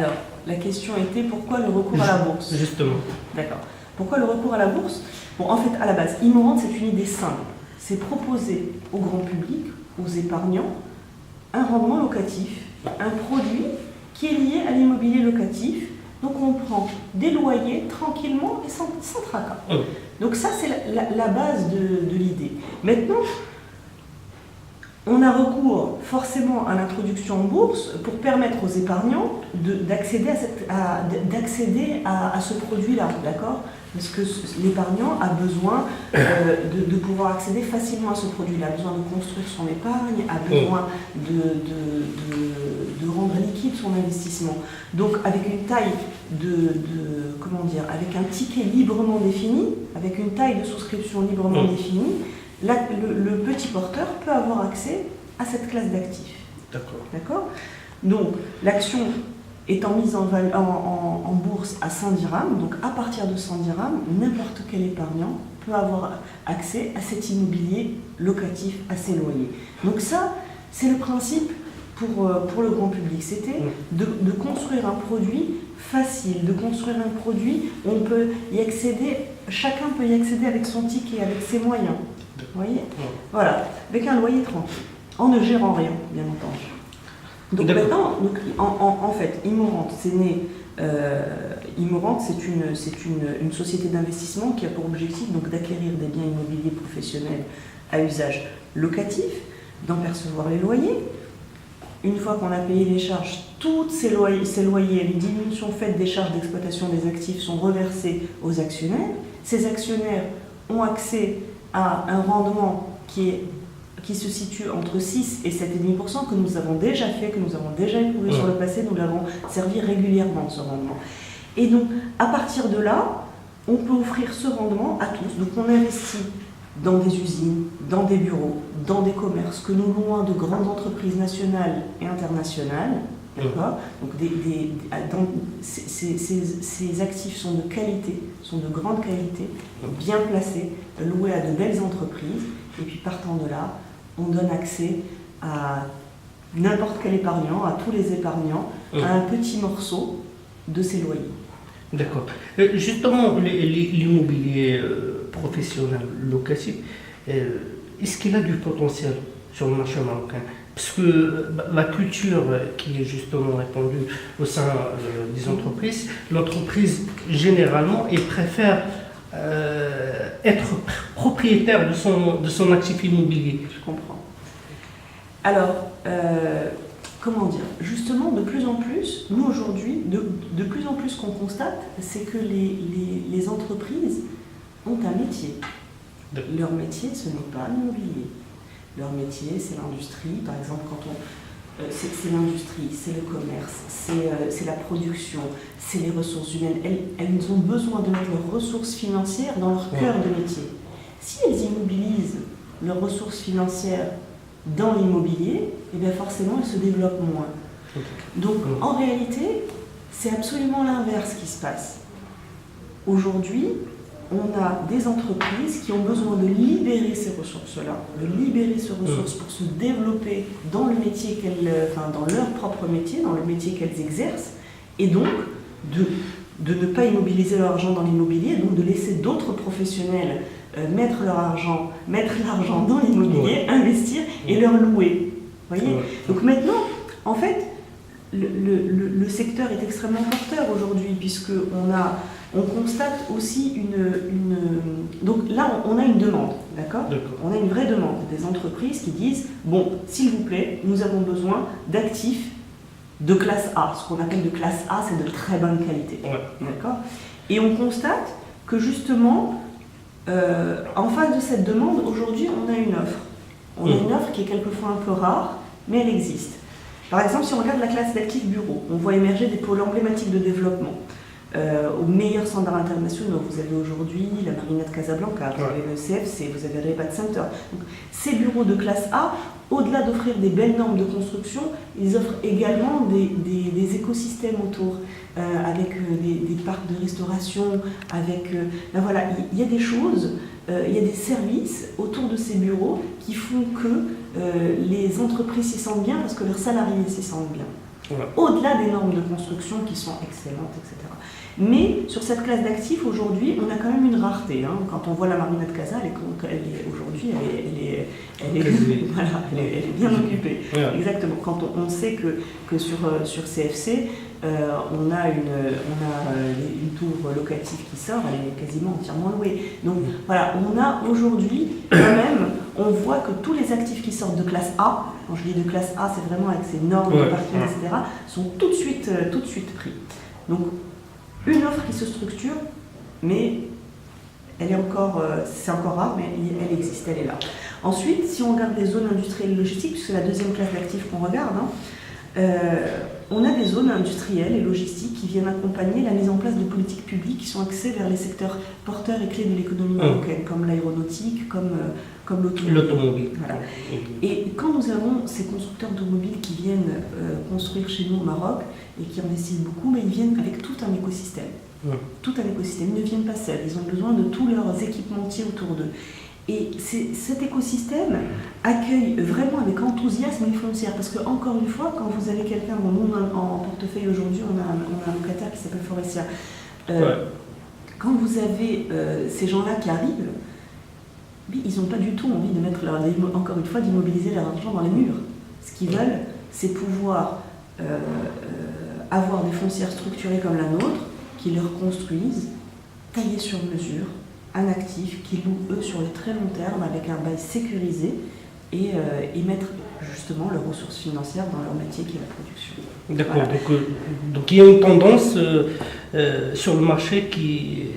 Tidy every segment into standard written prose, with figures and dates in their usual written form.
Alors, la question était pourquoi le recours à la bourse? Justement. D'accord. Pourquoi le recours à la bourse? Bon, en fait, à la base, Immorente, c'est une idée simple. C'est proposer au grand public, aux épargnants, un rendement locatif, un produit qui est lié à l'immobilier locatif. Donc on prend des loyers tranquillement et sans tracas. Donc ça, c'est la base de l'idée. Maintenant, on a recours forcément à l'introduction en bourse pour permettre aux épargnants d'accéder à ce produit-là, d'accord? Parce que l'épargnant a besoin de pouvoir accéder facilement à ce produit-là, a besoin de construire son épargne, a besoin de rendre liquide son investissement. Donc avec une taille avec un ticket librement défini, avec une taille de souscription librement définie, le petit porteur peut avoir accès à cette classe d'actifs. D'accord. Donc l'action étant mise en bourse à 100 dirhams, donc à partir de 100 dirhams, n'importe quel épargnant peut avoir accès à cet immobilier locatif, à ces loyers. Donc ça, c'est le principe pour le grand public. C'était de construire un produit facile, de construire un produit où on peut y accéder, chacun peut y accéder avec son ticket, avec ses moyens. Vous voyez? Voilà, avec un loyer tranquille, en ne gérant rien, bien entendu. Donc maintenant, en fait, Immorente, c'est né. Immorente, c'est une société d'investissement qui a pour objectif d'acquérir des biens immobiliers professionnels à usage locatif, d'en percevoir les loyers. Une fois qu'on a payé les charges, tous ces loyers, les diminutions faites des charges d'exploitation des actifs sont reversées aux actionnaires. Ces actionnaires ont accès à un rendement qui se situe entre 6 et 7,5% que nous avons déjà fait, que nous avons déjà éprouvé sur le passé, nous l'avons servi régulièrement ce rendement. Et donc, à partir de là, on peut offrir ce rendement à tous. Donc on investit dans des usines, dans des bureaux, dans des commerces que nous louons à de grandes entreprises nationales et internationales. D'accord. Donc ces actifs sont de qualité, sont de grande qualité, bien placés, loués à de belles entreprises. Et puis partant de là, on donne accès à n'importe quel épargnant, à tous les épargnants, à un petit morceau de ces loyers. D'accord. Justement, l'immobilier professionnel locatif, est-ce qu'il a du potentiel sur le marché marocain? Parce que la culture qui est justement répandue au sein des entreprises, l'entreprise généralement préfère être propriétaire de son actif immobilier. Je comprends. Alors, comment dire? Justement, de plus en plus, nous aujourd'hui, de plus en plus ce qu'on constate, c'est que les entreprises ont un métier. Leur métier, ce n'est pas l'immobilier. Leur métier, c'est l'industrie. Par exemple, c'est l'industrie, c'est le commerce, c'est la production, c'est les ressources humaines. Elles ont besoin de mettre leurs ressources financières dans leur cœur de métier. Si elles immobilisent leurs ressources financières dans l'immobilier, eh bien forcément, elles se développent moins. Donc, en réalité, c'est absolument l'inverse qui se passe. Aujourd'hui, on a des entreprises qui ont besoin de libérer ces ressources-là, de libérer ces ressources pour se développer dans le métier dans leur propre métier, dans le métier qu'elles exercent, et donc de ne pas immobiliser leur argent dans l'immobilier, donc de laisser d'autres professionnels mettre l'argent dans l'immobilier, investir et leur louer. Voyez. Donc maintenant, en fait, le secteur est extrêmement porteur aujourd'hui, puisqu'on constate aussi donc là, on a une demande, d'accord? On a une vraie demande des entreprises qui disent, bon, s'il vous plaît, nous avons besoin d'actifs de classe A. Ce qu'on appelle de classe A, c'est de très bonne qualité, d'accord? Et on constate que justement, en face de cette demande, aujourd'hui, on a une offre. On a une offre qui est quelquefois un peu rare, mais elle existe. Par exemple, si on regarde la classe d'actifs bureaux, on voit émerger des pôles emblématiques de développement. Aux meilleurs standards internationaux, vous avez aujourd'hui la Marina de Casablanca, vous avez le CFC, vous avez Rebat Center. Donc, ces bureaux de classe A, au-delà d'offrir des belles normes de construction, ils offrent également des écosystèmes autour, avec des parcs de restauration, avec... voilà, il y a des choses, il y a des services autour de ces bureaux qui font que les entreprises s'y sentent bien parce que leurs salariés s'y sentent bien. Ouais. Au-delà des normes de construction qui sont excellentes, etc. Mais sur cette classe d'actifs, aujourd'hui, on a quand même une rareté. Hein. Quand on voit la marina de Casa, aujourd'hui, voilà, elle est bien occupée. Ouais. Exactement. Quand on sait que sur CFC, on a une tour locative qui sort, elle est quasiment entièrement louée. Donc voilà, on a aujourd'hui, quand même, on voit que tous les actifs qui sortent de classe A, quand je dis de classe A, c'est vraiment avec ces normes de parking, etc., sont tout de suite pris. Donc, une offre qui se structure, mais elle est c'est encore rare, mais elle existe, elle est là. Ensuite, si on regarde les zones industrielles et logistiques, puisque c'est la deuxième classe d'actifs qu'on regarde, on a des zones industrielles et logistiques qui viennent accompagner la mise en place de politiques publiques qui sont axées vers les secteurs porteurs et clés de l'économie marocaine, comme l'aéronautique, comme l'automobile. Voilà. Et quand nous avons ces constructeurs automobiles qui viennent construire chez nous au Maroc et qui investissent beaucoup, mais ils viennent avec tout un écosystème. Tout un écosystème. Ils ne viennent pas seuls, ils ont besoin de tous leurs équipementiers autour d'eux. Et cet écosystème accueille vraiment avec enthousiasme les foncières. Parce que, encore une fois, quand vous avez quelqu'un, nous en portefeuille aujourd'hui, on a un locataire qui s'appelle Forestia. Quand vous avez ces gens-là qui arrivent, ils n'ont pas du tout envie de mettre encore une fois, d'immobiliser leur argent dans les murs. Ce qu'ils veulent, c'est pouvoir avoir des foncières structurées comme la nôtre, qui leur construisent, taillées sur mesure, un actif qui loue eux sur le très long terme avec un bail sécurisé et mettre justement leurs ressources financières dans leur métier qui est la production. D'accord, voilà. Donc il y a une tendance sur le marché qui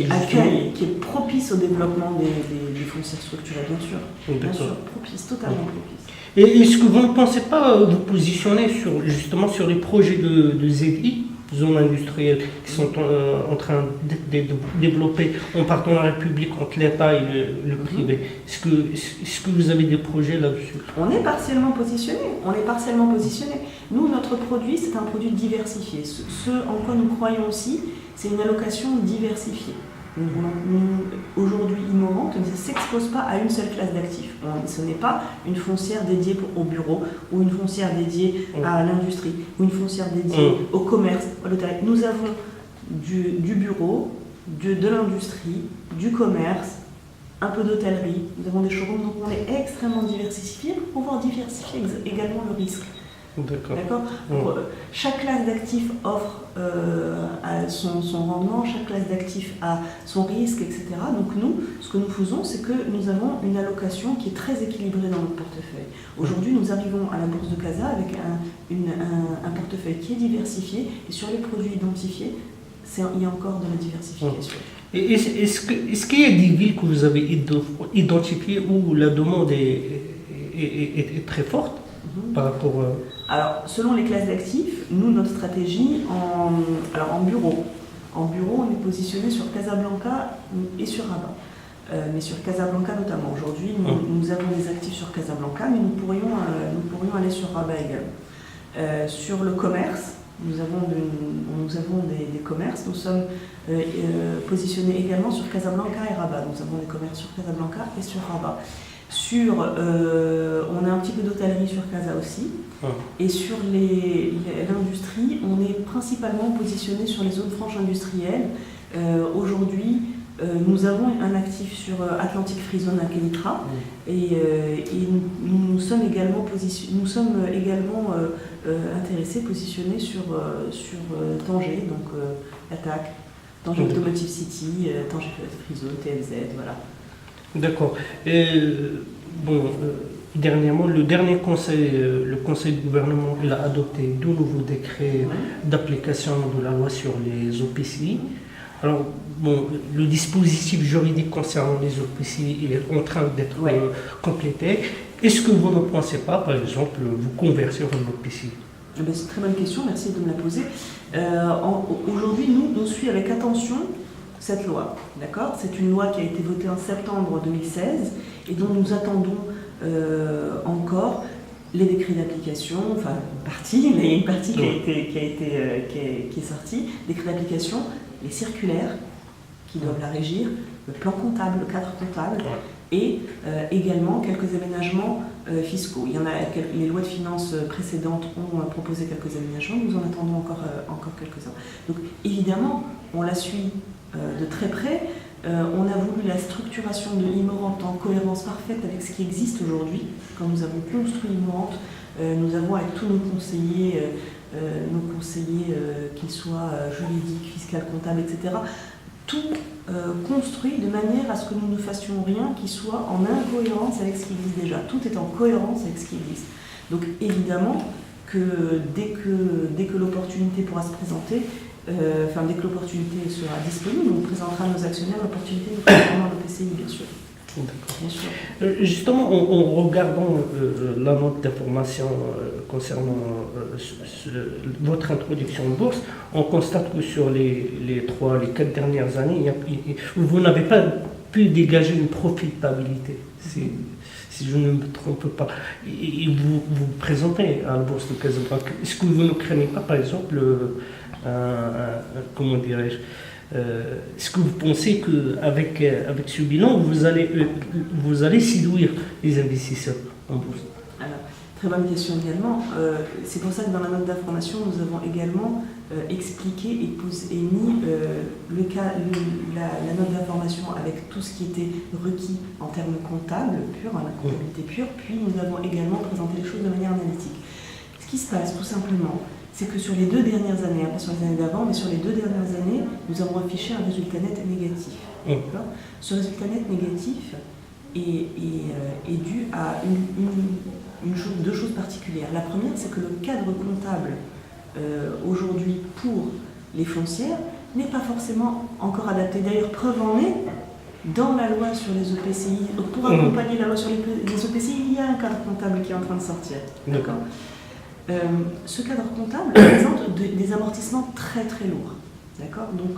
accueille, qui est propice au développement des foncières structurées, bien sûr. Bien sûr, propice, totalement propice. Et est-ce que vous ne pensez pas vous positionner justement sur les projets de ZI, zones industrielles, qui sont en train de développer en partenariat public entre l'État et le privé? Est-ce que vous avez des projets là-dessus? On est partiellement positionné. Nous, notre produit, c'est un produit diversifié. Ce en quoi nous croyons aussi, c'est une allocation diversifiée. Aujourd'hui, Immorente ne s'expose pas à une seule classe d'actifs. Ce n'est pas une foncière dédiée au bureau, ou une foncière dédiée à l'industrie, ou une foncière dédiée au commerce, à l'hôtellerie. Nous avons du bureau, de l'industrie, du commerce, un peu d'hôtellerie. Nous avons des showrooms, donc on est extrêmement diversifié pour pouvoir diversifier également le risque. D'accord. Chaque classe d'actifs offre son rendement, chaque classe d'actifs a son risque, etc. Donc nous, ce que nous faisons, c'est que nous avons une allocation qui est très équilibrée dans notre portefeuille. Aujourd'hui, nous arrivons à la bourse de Casa avec un portefeuille qui est diversifié, et sur les produits identifiés, il y a encore de la diversification. Et est-ce qu'il y a des villes que vous avez identifiées où la demande est très forte par rapport Alors, selon les classes d'actifs, nous, notre stratégie, en bureau, on est positionné sur Casablanca et sur Rabat. Mais sur Casablanca notamment. Aujourd'hui, nous avons des actifs sur Casablanca, mais nous pourrions aller sur Rabat également. Sur le commerce, nous avons des commerces. Nous sommes positionnés également sur Casablanca et Rabat. Nous avons des commerces sur Casablanca et sur Rabat. On a un petit peu d'hôtellerie sur Casa aussi. Et sur l'industrie, on est principalement positionné sur les zones franches industrielles. Aujourd'hui, nous avons un actif sur Atlantic Free Zone à Kenitra. Et nous sommes également intéressés, positionnés sur Tanger, donc Attaque, Tanger Automotive City, Tanger Free Zone, TFZ, voilà. D'accord. Dernièrement, le Conseil du gouvernement il a adopté deux nouveaux décrets d'application de la loi sur les OPCI. Alors, le dispositif juridique concernant les OPCI, il est en train d'être complété. Est-ce que vous ne pensez pas, par exemple, vous convertir en OPCI? C'est une très bonne question, merci de me la poser. Aujourd'hui, nous suivons avec attention cette loi, d'accord? C'est une loi qui a été votée en septembre 2016 et dont nous attendons encore les décrets d'application, enfin une partie, mais il y a une partie qui est sortie, décrets d'application, les circulaires qui doivent la régir, le plan comptable, le cadre comptable, et également quelques aménagements fiscaux. Il y en a, les lois de finances précédentes ont proposé quelques aménagements, nous en attendons encore quelques-uns. Donc évidemment, on la suit de très près. On a voulu la structuration de l'Imorante en cohérence parfaite avec ce qui existe aujourd'hui. Quand nous avons construit l'Imorante, nous avons avec tous nos conseillers qu'ils soient juridiques, fiscaux, comptables, etc., tout construit de manière à ce que nous ne fassions rien qui soit en incohérence avec ce qui existe déjà. Tout est en cohérence avec ce qui existe. Donc évidemment que dès que l'opportunité pourra se présenter, dès que l'opportunité sera disponible, on présentera à nos actionnaires l'opportunité de transformer le PCI, bien sûr. Bien sûr. Justement, en regardant la note d'information concernant votre introduction en bourse, on constate que sur les 4 dernières années, vous n'avez pas pu dégager une profitabilité, si je ne me trompe pas. Et vous vous présentez à la bourse de Casablanca. Est-ce que vous ne craignez pas, par exemple, comment dirais-je, est-ce que vous pensez qu'avec ce bilan, vous allez séduire les investisseurs en bourse? Alors, très bonne question également. C'est pour ça que dans la note d'information, nous avons également expliqué et mis la note d'information avec tout ce qui était requis en termes comptables purs, la comptabilité pure, puis nous avons également présenté les choses de manière analytique. Ce qui se passe tout simplement, c'est que sur les 2 dernières années, pas sur les années d'avant, mais sur les 2 dernières années, nous avons affiché un résultat net négatif. Ce résultat net négatif est dû à deux choses particulières. La première, c'est que le cadre comptable aujourd'hui pour les foncières n'est pas forcément encore adapté. D'ailleurs, preuve en est, dans la loi sur les EPCI, pour accompagner la loi sur les EPCI, il y a un cadre comptable qui est en train de sortir. D'accord. Ce cadre comptable présente des amortissements très très lourds. D'accord. Donc,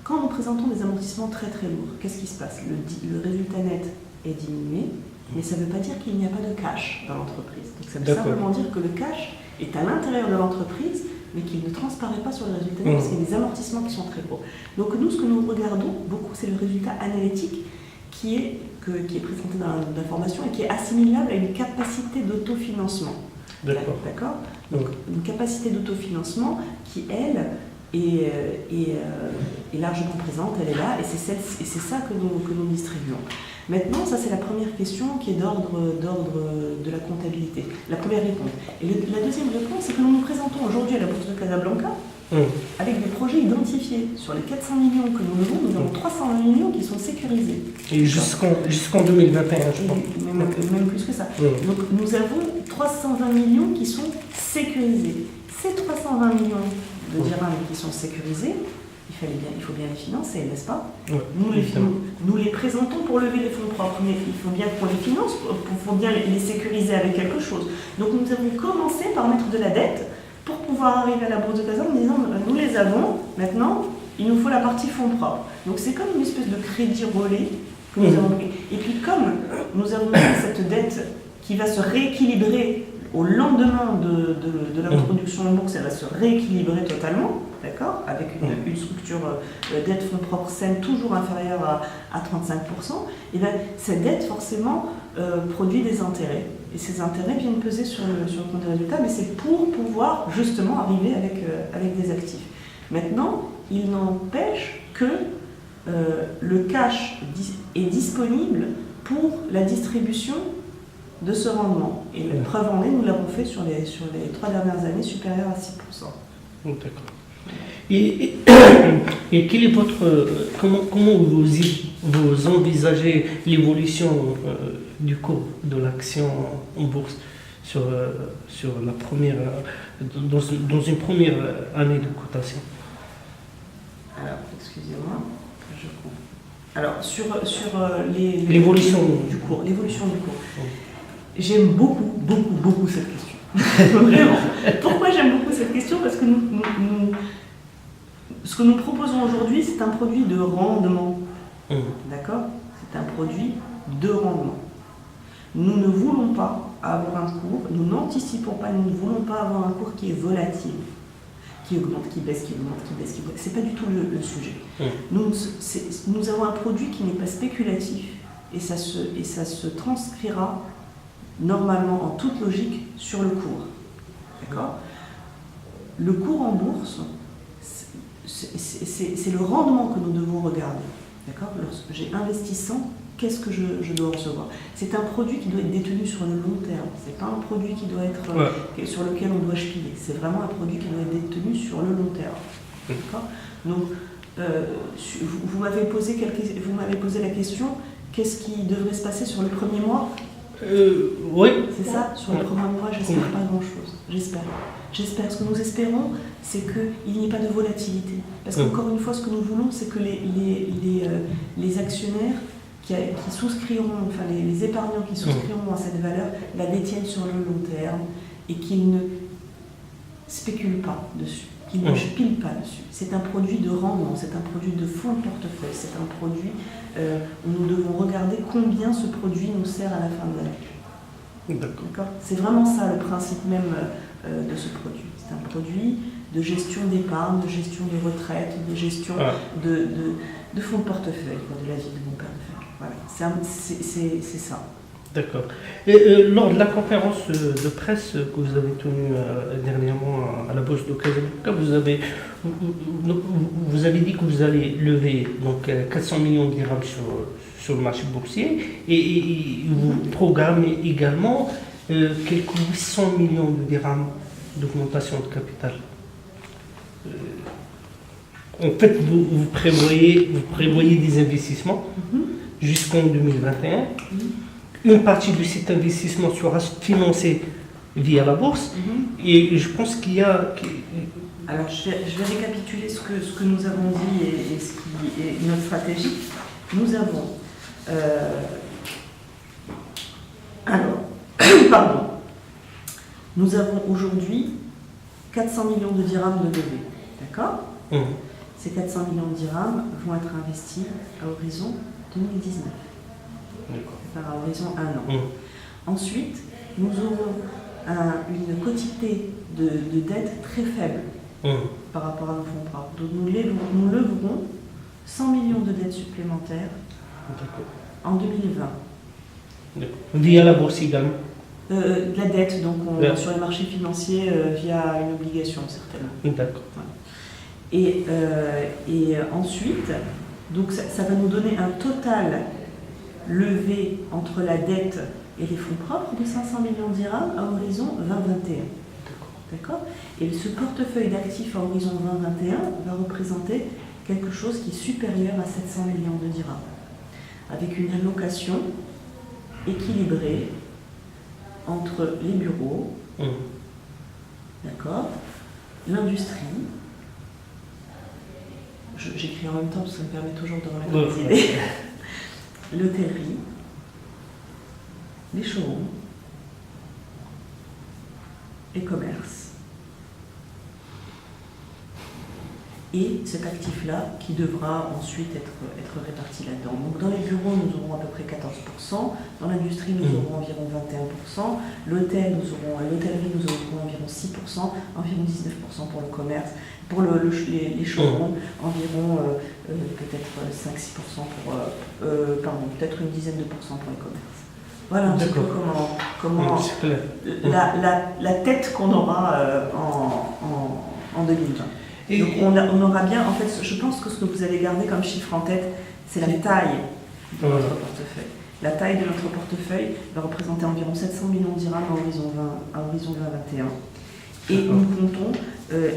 quand nous présentons des amortissements très très lourds, qu'est-ce qui se passe? Le résultat net est diminué, mais ça ne veut pas dire qu'il n'y a pas de cash dans l'entreprise. Donc, ça veut simplement dire que le cash est à l'intérieur de l'entreprise, mais qu'il ne transparaît pas sur le résultat net parce qu'il y a des amortissements qui sont très gros. Donc, nous, ce que nous regardons beaucoup, c'est le résultat analytique qui est présenté dans l'information et qui est assimilable à une capacité d'autofinancement. D'accord. Donc, une capacité d'autofinancement qui, elle, est largement présente, elle est là, et c'est ça que nous distribuons. Maintenant, ça c'est la première question qui est d'ordre de la comptabilité, la première réponse. Et la deuxième réponse, c'est que nous nous présentons aujourd'hui à la Bourse de Casablanca avec des projets identifiés. Sur les 400 millions que nous levons, nous avons 320 millions qui sont sécurisés. Et jusqu'en 2021, je pense. Même plus que ça. Donc nous avons 320 millions qui sont sécurisés. Ces 320 millions de dirhams qui sont sécurisés, il faut bien les financer, n'est-ce pas? Nous les présentons pour lever les fonds propres, mais il faut bien qu'on les finance, il faut bien les sécuriser avec quelque chose. Donc nous avons commencé par mettre de la dette pour pouvoir arriver à la Bourse de Casablanca en disant nous les avons, maintenant il nous faut la partie fonds propres. Donc c'est comme une espèce de crédit relais que nous avons pris. Et puis comme nous avons cette dette qui va se rééquilibrer au lendemain de l'introduction en bourse, elle va se rééquilibrer totalement, d'accord, avec une structure dette fonds propres saine toujours inférieure à 35%, et bien cette dette forcément produit des intérêts. Et ces intérêts viennent peser sur le compte des résultats, mais c'est pour pouvoir justement arriver avec des actifs. Maintenant, il n'empêche que le cash est disponible pour la distribution de ce rendement. Et la preuve en est, nous l'avons fait sur les 3 dernières années, supérieur à 6%. D'accord. Et quel est comment vous envisagez l'évolution du cours de l'action en bourse sur la première, dans une première année de cotation? Alors, excusez-moi, je comprends. Alors, sur l'évolution du cours. J'aime beaucoup cette question. Vraiment. Pourquoi j'aime beaucoup cette question? Parce que ce que nous proposons aujourd'hui, c'est un produit de rendement. D'accord? C'est un produit de rendement. Nous ne voulons pas avoir un cours, nous n'anticipons pas, nous ne voulons pas avoir un cours qui est volatile, qui augmente, qui baisse, qui augmente, qui baisse, qui baisse. C'est pas du tout le sujet. Nous avons un produit qui n'est pas spéculatif, et ça se transcrira normalement en toute logique sur le cours. D'accord ? Le cours en bourse, c'est le rendement que nous devons regarder. D'accord ? Lorsque j'ai investi 100, qu'est-ce que je dois recevoir ? C'est un produit qui doit être détenu sur le long terme. C'est pas un produit qui doit être sur lequel on doit spiler. C'est vraiment un produit qui doit être détenu sur le long terme. D'accord ? Donc, vous m'avez posé la question, qu'est-ce qui devrait se passer sur le premier mois ? Oui. C'est ça, sur le premier mois, j'espère pas grand-chose. J'espère. Ce que nous espérons, c'est qu'il n'y ait pas de volatilité. Parce qu'encore une fois, ce que nous voulons, c'est que les actionnaires qui souscriront, enfin les épargnants qui souscriront à cette valeur, la détiennent sur le long terme et qu'ils ne spéculent pas dessus, qu'ils ne spilent pas dessus. C'est un produit de rendement, c'est un produit de fonds de portefeuille, c'est un produit où nous devons regarder combien ce produit nous sert à la fin de l'année. D'accord. C'est vraiment ça le principe même de ce produit. C'est un produit de gestion d'épargne, de gestion de retraite, de gestion de fonds de portefeuille, de la vie de mon père de famille. Voilà, c'est ça. D'accord. Et lors de la conférence de presse que vous avez tenue dernièrement à la Bourse de Casablanca, vous avez dit que vous allez lever donc 400 millions de dirhams sur le marché boursier et vous programmez également quelques 800 millions de dirhams d'augmentation de capital. En fait, vous prévoyez des investissements jusqu'en 2021. Une partie de cet investissement sera financée via la bourse et je pense qu'il y a... Alors, je vais récapituler ce que nous avons dit et ce qui est notre stratégie. Nous avons... Nous avons aujourd'hui 400 millions de dirhams de levée. D'accord ? Ces 400 millions de dirhams vont être investis à horizon 2019. À horizon 1 an. Ensuite, nous aurons une quantité de dette très faible par rapport à nos fonds propres. Donc nous leverons 100 millions de dettes supplémentaires en 2020. Via la bourse également. La dette, donc sur les marchés financiers via une obligation certainement. D'accord. Et ensuite, donc ça va nous donner un total levé entre la dette et les fonds propres de 500 millions de dirhams à horizon 2021. D'accord ? Et ce portefeuille d'actifs à horizon 2021 va représenter quelque chose qui est supérieur à 700 millions de dirhams, avec une allocation équilibrée entre les bureaux, d'accord, l'industrie, j'écris en même temps parce que ça me permet toujours de remettre les idées, l'hôtellerie, les showrooms, les commerces, et cet actif-là qui devra ensuite être réparti là-dedans. Donc dans les bureaux, nous aurons à peu près 14%, dans l'industrie, nous aurons environ 21%, l'hôtellerie, nous aurons environ 6%, environ 19% pour le commerce, pour les showrooms, environ peut-être 5-6% peut-être une dizaine de pourcents pour les commerces. Voilà un petit peu comment la tête qu'on aura en 2020. Donc on aura bien, en fait, je pense que ce que vous allez garder comme chiffre en tête, c'est la taille de notre portefeuille. La taille de notre portefeuille va représenter environ 700 millions de dirhams à horizon 2021. Et nous comptons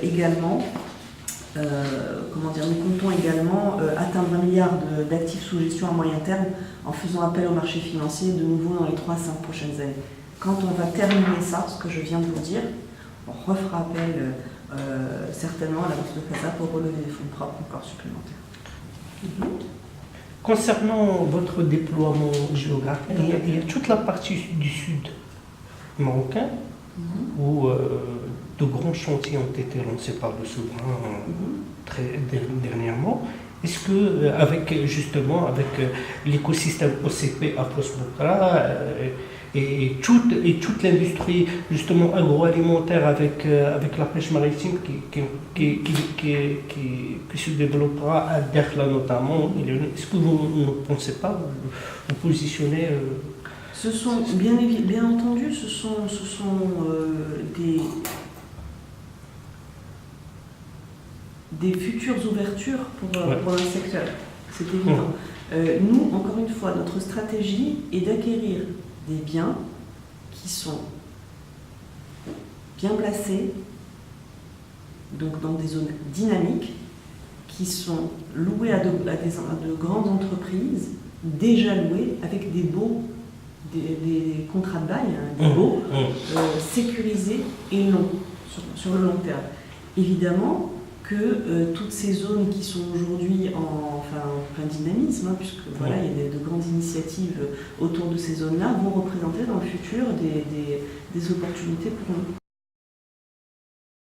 également, atteindre 1 milliard d'actifs sous gestion à moyen terme en faisant appel au marché financier de nouveau dans les 3 à 5 prochaines années. Quand on va terminer ça, ce que je viens de vous dire, on refera appel certainement à la bourse de Casa pour relever des fonds propres encore supplémentaires. Concernant votre déploiement géographique, il y a toute la partie du sud marocain où de grands chantiers ont été lancés par le souverain très dernièrement. Est-ce que justement avec l'écosystème OCP à Post-Bokra et toute l'industrie justement agroalimentaire avec la pêche maritime qui se développera à Dakhla notamment, est-ce que vous ne pensez pas vous positionner Ce sont, bien entendu, ce sont des futures ouvertures pour un secteur, c'est évident. Nous, encore une fois, notre stratégie est d'acquérir des biens qui sont bien placés, donc dans des zones dynamiques, qui sont loués à de grandes entreprises, déjà loués avec des contrats de bail, des baux sécurisés et longs, sur le long terme. Évidemment que toutes ces zones qui sont aujourd'hui en plein dynamisme, puisque voilà, il y a de grandes initiatives autour de ces zones-là, vont représenter dans le futur des opportunités pour nous.